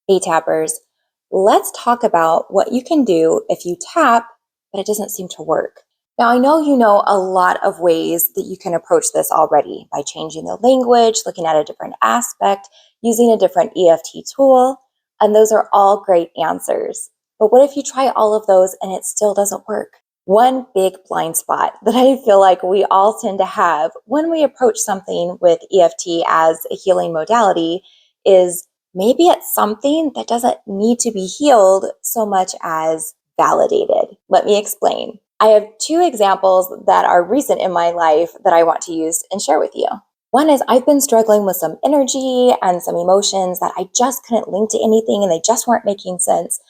Hey tappers, let's talk about what you can do if you tap, but it doesn't seem to work. Now, I know you know a lot of ways that you can approach this already by changing the language, looking at a different aspect, using a different EFT tool, and those are all great answers. But what if you try all of those and it still doesn't work? One big blind spot that I feel like we all tend to have when we approach something with EFT as a healing modality is maybe it's something that doesn't need to be healed so much as validated. Let me explain. I have two examples that are recent in my life that I want to use and share with you. One is I've been struggling with some energy and some emotions that I just couldn't link to anything and they just weren't making sense.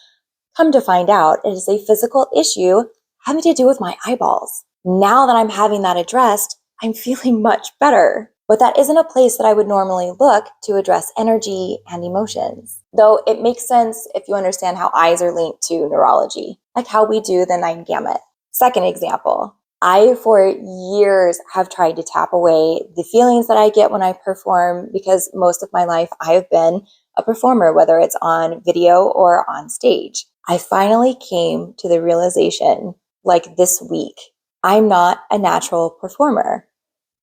Come to find out, it is a physical issue having to do with my eyeballs. Now that I'm having that addressed, I'm feeling much better. But that isn't a place that I would normally look to address energy and emotions. Though it makes sense if you understand how eyes are linked to neurology, like how we do the 9 gamut. Second example, I, for years, have tried to tap away the feelings that I get when I perform because most of my life I have been a performer, whether it's on video or on stage. I finally came to the realization, like this week, I'm not a natural performer.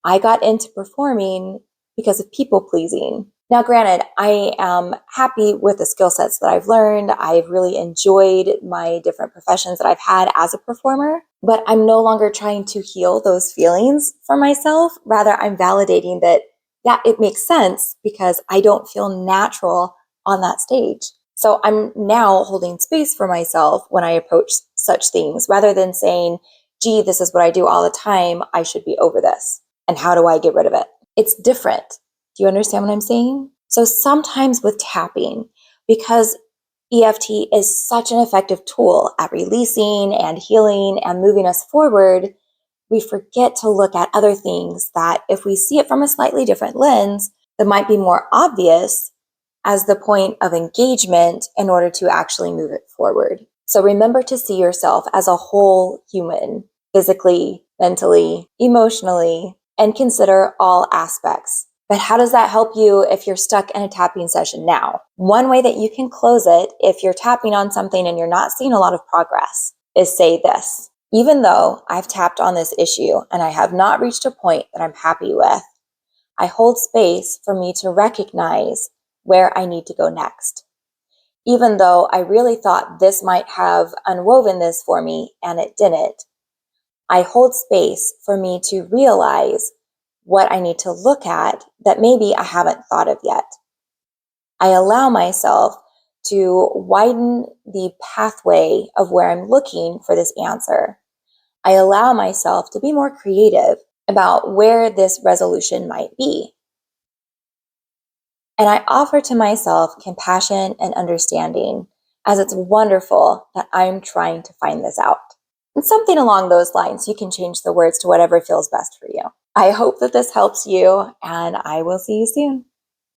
I got into performing because of people pleasing. Now, granted, I am happy with the skill sets that I've learned. I've really enjoyed my different professions that I've had as a performer, but I'm no longer trying to heal those feelings for myself. Rather, I'm validating that, yeah, it makes sense because I don't feel natural on that stage. So I'm now holding space for myself when I approach such things rather than saying, gee, this is what I do all the time. I should be over this. And how do I get rid of it? It's different. Do you understand what I'm saying? So sometimes with tapping, because EFT is such an effective tool at releasing and healing and moving us forward, we forget to look at other things that if we see it from a slightly different lens, that might be more obvious as the point of engagement in order to actually move it forward. So remember to see yourself as a whole human, physically, mentally, emotionally, and consider all aspects. But how does that help you if you're stuck in a tapping session now? One way that you can close it if you're tapping on something and you're not seeing a lot of progress is say this: even though I've tapped on this issue and I have not reached a point that I'm happy with, I hold space for me to recognize where I need to go next. Even though I really thought this might have unwoven this for me and it didn't, I hold space for me to realize what I need to look at that maybe I haven't thought of yet. I allow myself to widen the pathway of where I'm looking for this answer. I allow myself to be more creative about where this resolution might be. And I offer to myself compassion and understanding, as it's wonderful that I'm trying to find this out. And something along those lines. You can change the words to whatever feels best for you. I hope that this helps you, and I will see you soon.